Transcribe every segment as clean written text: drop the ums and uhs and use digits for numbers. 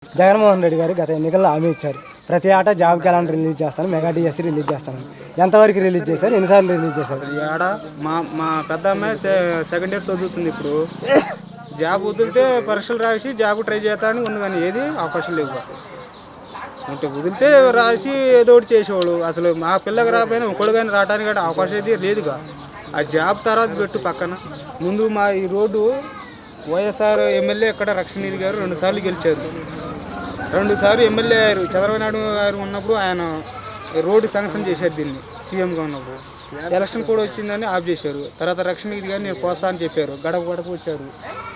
జగన్మోహన్ రెడ్డి గారు గత ఎన్నికల్లో హామీ ఇచ్చారు. ప్రతి ఏటా జాబ్ క్యాలెండర్ రిలీజ్ చేస్తాను, మెగా డిఎస్సి రిలీజ్ చేస్తాను. ఎంతవరకు రిలీజ్ చేశారు, ఎన్నిసార్లు రిలీజ్ చేశారు? ఏడ మా పెద్ద అమ్మాయి సెకండ్ ఇయర్ చదువుతుంది. ఇప్పుడు జాబ్ వదిలితే పరీక్షలు రాసి జాబ్ ట్రై చేస్తానని ఉంది, కానీ ఏది అవకాశం లేవు. అంటే వదిలితే రాసి ఏదో ఒకటి చేసేవాళ్ళు. అసలు మా పిల్లకి రాకపోయినా ఒకళ్ళు కానీ రావడానికి కూడా అవకాశం అయితే లేదుగా. ఆ జాబ్ తర్వాత పెట్టు పక్కన. ముందు మా ఈ రోడ్డు వైఎస్ఆర్ ఎమ్మెల్యే ఇక్కడ రక్షణనిధి గారు 2 సార్లు గెలిచారు. 2 సార్లు ఎమ్మెల్యే అయ్యారు. చంద్రబాబు నాయుడు గారు ఉన్నప్పుడు ఆయన రోడ్డు శాంక్షన్ చేశారు, దీన్ని సీఎంగా ఉన్నప్పుడు. ఎలక్షన్ కూడా వచ్చిందని ఆఫ్ చేశారు. తర్వాత రక్షణనిధి గారు నేను పోస్తా అని చెప్పారు. గడప గడప వచ్చారు,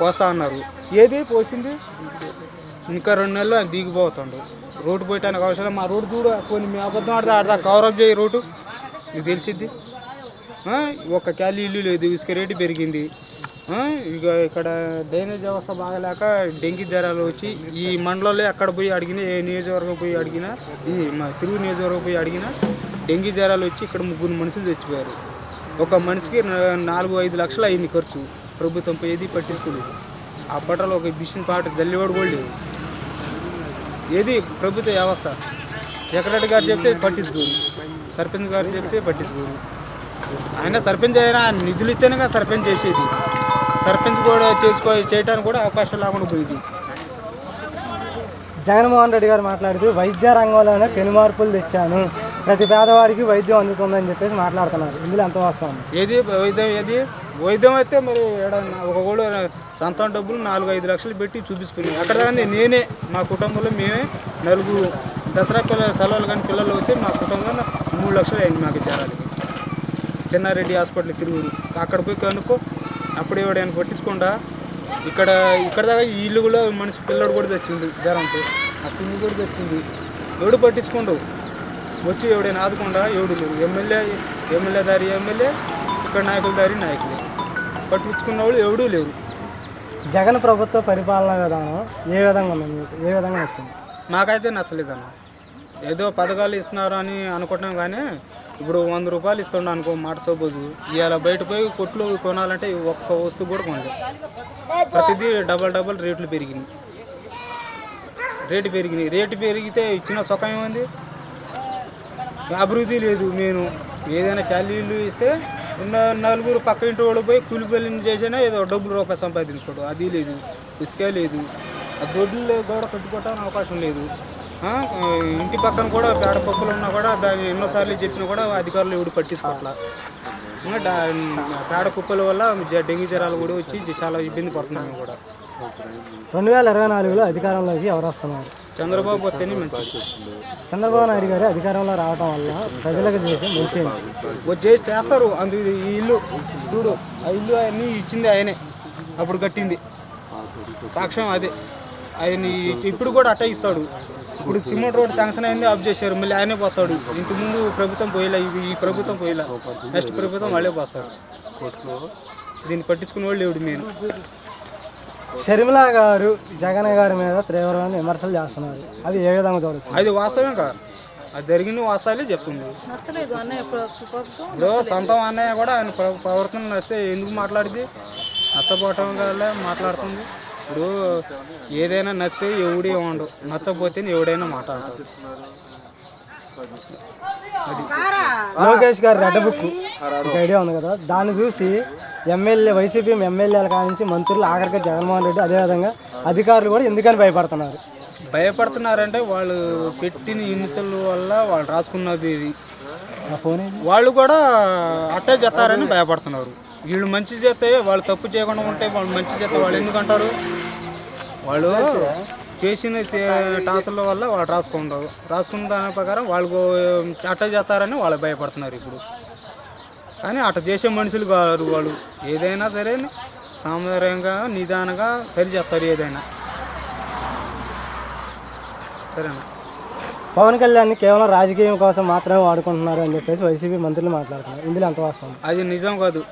పోస్తా అన్నారు. ఏది పోసింది? ఇంకా 2 నెలలు ఆయన దిగిపోతాడు. రోడ్డు పోయటానికి అవసరం. మా రోడ్డు కూడా కొన్ని మీ అబద్ధం ఆడదా కవరప్ చేయి రోడ్డు, మీకు తెలిసిద్ది. ఒక క్యాలీ ఇల్లు లేదు, ఇసుక రేటు పెరిగింది. ఇక ఇక్కడ డ్రైనేజ్ వ్యవస్థ బాగలేక డెంగీ జ్వరాలు వచ్చి ఈ మండలంలో ఎక్కడ పోయి అడిగినా, ఏ నియోజకవర్గం పోయి అడిగినా, ఈ మా తిరుగు నియోజకవర్గం పోయి అడిగినా డెంగీ జ్వరాలు వచ్చి ఇక్కడ 3 మనుషులు చచ్చిపోయారు. ఒక మనిషికి 4-5 లక్షలు అయింది ఖర్చు. ప్రభుత్వం ఏది పట్టించుకోలేదు. ఆ పట్టలో ఒక బిషన్ పాట జల్లివాడు కూడా లేదు. ఏది ప్రభుత్వ వ్యవస్థ. సెక్రటరీ గారు చెప్తే పట్టించుకోరు, సర్పంచ్ గారు చెప్తే పట్టించుకోరు. ఆయన సర్పంచ్ అయినా నిధులు ఇస్తేనే సర్పంచ్ చేసేది. సర్పంచ్ కూడా చేయడానికి కూడా అవకాశం లేకుండా పోయింది. జగన్మోహన్ రెడ్డి గారు మాట్లాడుతూ వైద్య రంగంలోనే పెను మార్పులు తెచ్చాను, ప్రతి పేదవాడికి వైద్యం అందుతుందని చెప్పేసి మాట్లాడుతున్నారు. ఇందులో ఎంత వాస్తవం? ఏది వైద్యం అయితే మరి ఒక కూడా సొంతం డబ్బులు 4-5 లక్షలు పెట్టి చూపించుకున్నాను. అక్కడ కానీ నేనే మా కుటుంబంలో మేమే 4 దసరా సెలవులు కానీ పిల్లలు అయితే మా కుటుంబంలో 3 లక్షలు అయింది మాకు జ్వరాలకి. చెన్నారెడ్డి హాస్పిటల్ తిరుగురు, అక్కడ పోయి కనుక్కో. అప్పుడు ఎవడైనా పట్టించుకుండా ఇక్కడ దాకా ఈ ఇల్లు కూడా మనిషి పిల్లడు కూడా తెచ్చింది జ్వరంతో. ఆ పిల్లి కూడా తెచ్చింది. ఎవడు పట్టించుకుంటావు? వచ్చి ఎవడైనా ఆదుకుండా ఎవడు లేరు. ఎమ్మెల్యే దారి ఎమ్మెల్యే, ఇక్కడ నాయకుల దారి నాయకులే. పట్టించుకున్న వాళ్ళు ఎవడూ లేరు. జగన్ ప్రభుత్వ పరిపాలన విధానం ఏ విధంగా ఉంది మీకు? ఏ విధంగా వస్తుంది? నాకైతే నచ్చలేదన్న. ఏదో పథకాలు ఇస్తున్నారు అని అనుకుంటున్నాం, కానీ ఇప్పుడు 100 రూపాయలు ఇస్తుండ అనుకో మాట సపోజు, ఇవాళ బయట పోయి కొట్లు కొనాలంటే ఒక్క వస్తువు కూడా కొనలేదు. ప్రతిదీ డబల్ రేట్లు పెరిగినాయి. రేటు పెరిగితే ఇచ్చిన సుఖం ఏముంది? అభివృద్ధి లేదు. నేను ఏదైనా క్యాలీలు ఇస్తే 4 పక్క ఇంటి వాళ్ళు పోయి కూలిపల్లిని చేసినా ఏదో రూపాయి సంపాదించుకోడు. అది లేదు, ఇసుక లేదు. ఆ దొడ్లు కూడా కట్టుకోవటానికి అవకాశం లేదు. ఇంటి పక్కన కూడా పేడ పప్పులు ఉన్నా కూడా దాన్ని ఎన్నోసార్లు చెప్పినా కూడా అధికారులు ఎవడు పట్టించుకోవట్లా. పేడ కుప్పల వల్ల డెంగీ జ్వరాలు కూడా వచ్చి చాలా ఇబ్బంది పడుతున్నాం మేము కూడా. 2024లో అధికారంలోకి ఎవరు వస్తున్నారు? చంద్రబాబు వస్తేనే మంచిది. చంద్రబాబు నాయుడు గారు అధికారంలో రావడం వల్ల ప్రజలకు చేసే మంచి చేస్తారు. ఈ ఇల్లు చూడు, ఆ ఇల్లు అన్నీ ఇచ్చింది ఆయనే, అప్పుడు కట్టింది సాక్ష్యం అదే. ఆయన ఇప్పుడు కూడా అట్ట ఇస్తాడు. ఇప్పుడు సిమెంట్ రోడ్ శాంక్షన్ అయింది, ఆఫ్ చేశారు, మళ్ళీ ఆయనే పోతాడు. ఇంతకుముందు ప్రభుత్వం పోయేలా, ఈ ప్రభుత్వం పోయేలా, నెక్స్ట్ ప్రభుత్వం వాళ్ళే పోస్తారు. దీన్ని పట్టించుకునే వాళ్ళు ఎవడు? నేను షర్మిల గారు జగన్ గారి మీద తీవ్రమైన విమర్శలు చేస్తున్నారు. అది ఏ విధంగా చూడవచ్చు? అది వాస్తవం కాదు. అది జరిగిన వాస్తవాలే చెప్తుంది. ఇప్పుడు సొంతం అన్నయ్య కూడా ఆయన ప్రవర్తన నచ్చితే ఎందుకు మాట్లాడింది? నచ్చపోవటం వల్ల మాట్లాడుతుంది. ఇప్పుడు ఏదైనా నచ్చితే ఎవడే ఉండవు, నచ్చకపోతే ఎవడైనా మాట్లాడతాడు. అది లోకేష్ గారు రెడ్ బుక్ ఐడియా ఉంది కదా, దాన్ని చూసి వైసీపీ ఎమ్మెల్యేల కానించి మంత్రులు, ఆఖరికి జగన్మోహన్ రెడ్డి, అదేవిధంగా అధికారులు కూడా ఎందుకని భయపడుతున్నారంటే వాళ్ళు పెట్టిన హింసల వల్ల వాళ్ళు రాసుకున్నది ఇది. వాళ్ళు కూడా అట్టే చేస్తారని భయపడుతున్నారు. వీళ్ళు మంచి చేస్తే, వాళ్ళు తప్పు చేయకుండా ఉంటే వాళ్ళు మంచి చేస్తే వాళ్ళు ఎందుకంటారు? వాళ్ళు చేసిన టార్చర్ల వల్ల వాళ్ళు రాసుకున్న దాని ప్రకారం వాళ్ళు అట్ట చేస్తారని వాళ్ళు భయపడుతున్నారు ఇప్పుడు. కానీ అట్ట చేసే మనుషులు కాదు వాళ్ళు. ఏదైనా సరే సామాన్యంగా నిదానంగా సరి చేస్తారు ఏదైనా. సరేనా? పవన్ కళ్యాణ్ కేవలం రాజకీయం కోసం మాత్రమే వాడుకుంటున్నారు అని చెప్పేసి వైసీపీ మంత్రులు మాట్లాడుతున్నారు. ఇందులో ఎంత వాస్తవం? అది నిజం కాదు.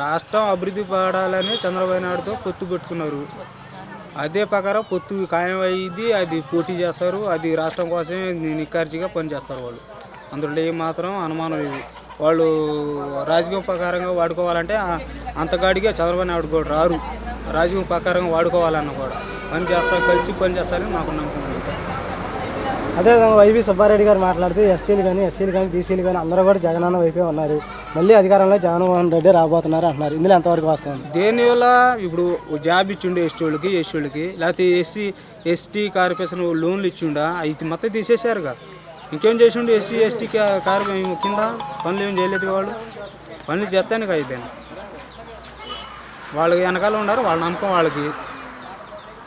రాష్ట్రం అభివృద్ధి పడాలని చంద్రబాబు నాయుడుతో పొత్తు పెట్టుకున్నారు. అదే ప్రకారం పొత్తు ఖాయం అయ్యింది. అది పోటీ చేస్తారు. అది రాష్ట్రం కోసమే నిక్కర్చిగా పనిచేస్తారు వాళ్ళు. అందులో ఏమాత్రం అనుమానం లేదు. వాళ్ళు రాజకీయం ప్రకారంగా వాడుకోవాలంటే అంతగాడిగా చంద్రబాబు నాయుడు కూడా రారు. రాజకీయం ప్రకారంగా వాడుకోవాలన్న కూడా పని చేస్తారు, కలిసి పని చేస్తారని మాకు నమ్మకం. అదేవిధంగా వైవి సుబ్బారెడ్డి గారు మాట్లాడుతూ ఎస్టీలు కానీ ఎస్సీలు కానీ బీసీలు కానీ అందరూ కూడా జగనన్న వైపే ఉన్నారు, మళ్ళీ అధికారంలో జగన్మోహన్ రెడ్డి రాబోతున్నారు అంటున్నారు. ఇందులో ఎంతవరకు వస్తుంది? దేనివల్ల ఇప్పుడు జాబ్ ఇచ్చిండు ఎస్టీ వాళ్ళకి లేకపోతే ఎస్టీ కార్పొరేషన్ లోన్లు ఇచ్చిండా అది మొత్తం తీసేశారుగా. ఇంకేం చేసిండు ఎస్సీ ఎస్టీ కార్పొరేషన్ కింద పనులు ఏం చేయలేదు. వాళ్ళు పనులు చేస్తానికి అయిపోయాను. వాళ్ళకి వెనకాల ఉన్నారు, వాళ్ళ నమ్మకం వాళ్ళకి.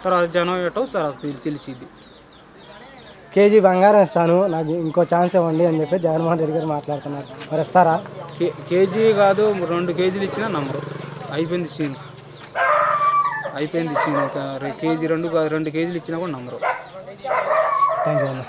తర్వాత జనం ఏటో తర్వాత తెలిసిద్ది. కేజీ బంగారం ఇస్తాను, నాకు ఇంకో ఛాన్స్ ఇవ్వండి అని చెప్పి జగన్మోహన్ రెడ్డి గారు మాట్లాడుతున్నారు. మరి ఇస్తారా? కేజీ కాదు 2 కేజీలు ఇచ్చినా నమ్మరు. అయిపోయింది సీన్. కేజీ 2 కేజీలు ఇచ్చినా కూడా నమ్మరు. థ్యాంక్ యూ అన్న.